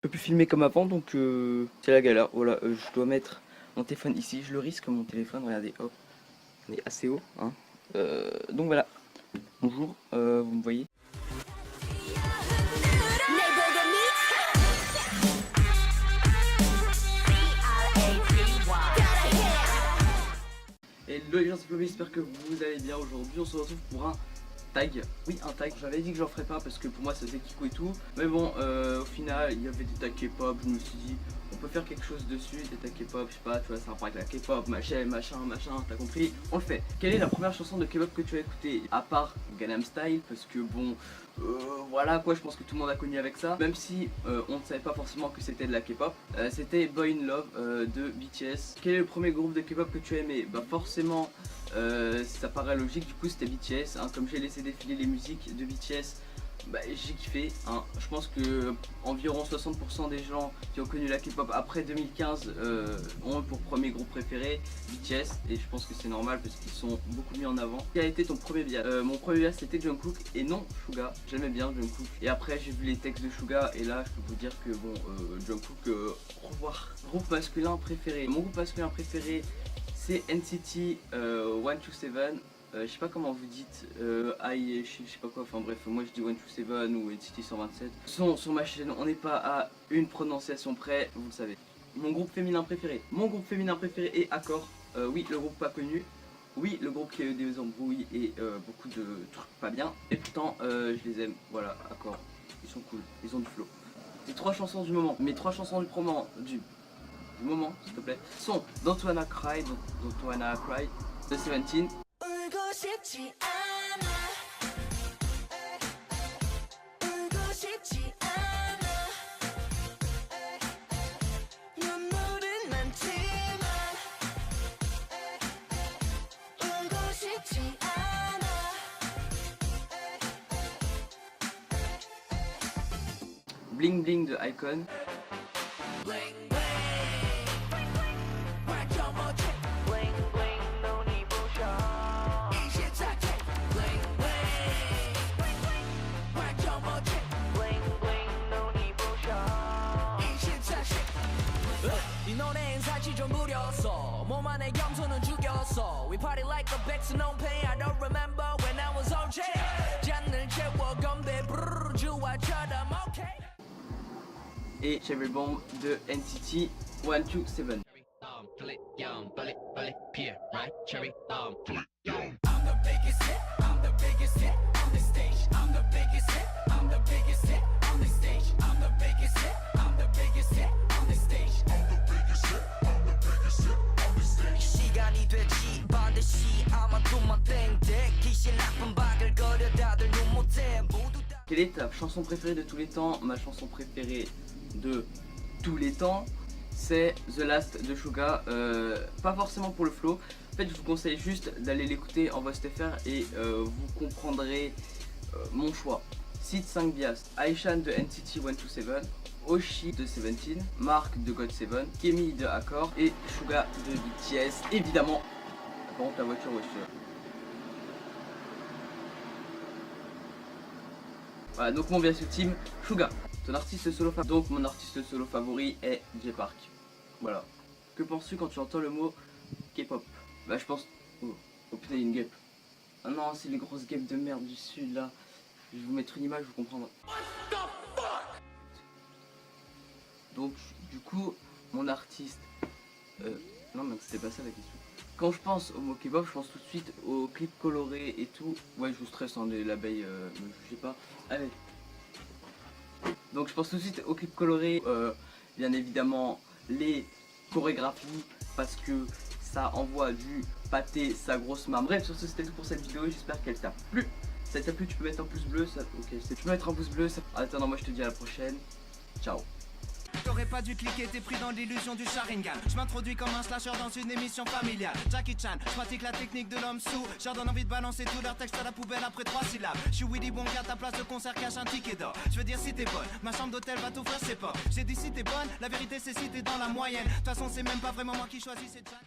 peux plus filmer comme avant, donc c'est la galère. Voilà, je dois mettre mon téléphone ici. Je le risque, mon téléphone. Regardez, hop, on est assez haut, hein. Donc voilà. Bonjour, vous me voyez? Hello les gens, c'est Flo, j'espère que vous allez bien. Aujourd'hui on se retrouve pour un tag. Oui, un tag. J'avais dit que j'en ferais pas parce que pour moi ça faisait Kiko et tout. Mais bon, au final il y avait des tags K-pop. Je me suis dit on peut faire quelque chose dessus, des tags K-pop, je sais pas, tu vois, ça rapport avec la K-pop, machin, t'as compris, on le fait. Quelle est la première chanson de K-pop que tu as écoutée? À part Gangnam Style, parce que bon, voilà quoi, je pense que tout le monde a connu avec ça. Même si on ne savait pas forcément que c'était de la K-pop. C'était Boy in Love de BTS. Quel est le premier groupe de K-pop que tu as aimé? Bah forcément, ça paraît logique, du coup c'était BTS, hein. Comme j'ai laissé défiler les musiques de BTS, bah, j'ai kiffé, hein. Je pense que environ 60% des gens qui ont connu la K-pop après 2015 ont pour premier groupe préféré BTS, et je pense que c'est normal parce qu'ils sont beaucoup mis en avant. Quel a été ton premier bias? Mon premier bias c'était Jungkook et non Suga. J'aimais bien Jungkook, et après j'ai vu les textes de Suga et là je peux vous dire que bon, Jungkook, au revoir. Groupe masculin préféré. Mon groupe masculin préféré c'est NCT 127. Je sais pas comment vous dites, je sais pas quoi, enfin bref, moi je dis 127 ou NCT 127. Sur ma chaîne, on n'est pas à une prononciation près, vous le savez. Mon groupe féminin préféré. Mon groupe féminin préféré est Accor. Oui, le groupe pas connu. Oui, le groupe qui a eu des embrouilles et beaucoup de trucs pas bien. Et pourtant, je les aime. Voilà, Accor. Ils sont cool, ils ont du flow. Les trois chansons du moment, mes trois chansons du moment, s'il te plaît, sont Don't Wanna Cry, Don't Wanna Cry de Seventeen. Bling Bling de Icon. We party like a Bex no pain. I don't remember when I was on chain. 잔을 채워 건배 브르르 주와처럼 okay. Et Cherry Bomb de NCT 127. Quelle est ta chanson préférée de tous les temps? Ma chanson préférée de tous les temps, c'est The Last de Suga. Pas forcément pour le flow. En fait, je vous conseille juste d'aller l'écouter en voice FR et vous comprendrez mon choix. Cite 5 bias: Aishan de NCT 127, Oshi de Seventeen, Mark de GOT7, Kemi de Accor et Suga de BTS. Évidemment, par contre la voiture, voilà, donc mon bias ultime, Suga. Ton artiste solo favori? Donc mon artiste solo favori est J-Park. Voilà. Que penses-tu quand tu entends le mot K-pop? Bah je pense... Oh putain, il y a une guêpe. Ah non, c'est les grosses guêpes de merde du sud là. Je vais vous mettre une image, vous comprendrez. Donc du coup, mon artiste... non mais c'était pas ça la question. Quand je pense au mot K-pop, je pense tout de suite aux clips colorés et tout. Ouais, je vous stresse, hein, l'abeille, me jugez pas. Allez. Donc je pense tout de suite aux clips colorés, bien évidemment les chorégraphies, parce que ça envoie du pâté, sa grosse main. Bref, sur ce c'était tout pour cette vidéo, j'espère qu'elle t'a plu. Si ça t'a plu, tu peux mettre un pouce bleu, ça... ok, tu peux mettre un pouce bleu. Ça... Attends, moi je te dis à la prochaine, ciao. T'aurais pas dû cliquer, t'es pris dans l'illusion du Sharingan. Je m'introduis comme un slasher dans une émission familiale. Jackie Chan, je pratique la technique de l'homme sous. Je leur donne envie de balancer tout leur texte à la poubelle après 3 syllabes. Je suis Willy Wonka, ta place de concert cache un ticket d'or. Je veux dire si t'es bonne, ma chambre d'hôtel va t'ouvrir ses portes. J'ai dit si t'es bonne, la vérité c'est si t'es dans la moyenne. De toute façon c'est même pas vraiment moi qui choisis, c'est Jack.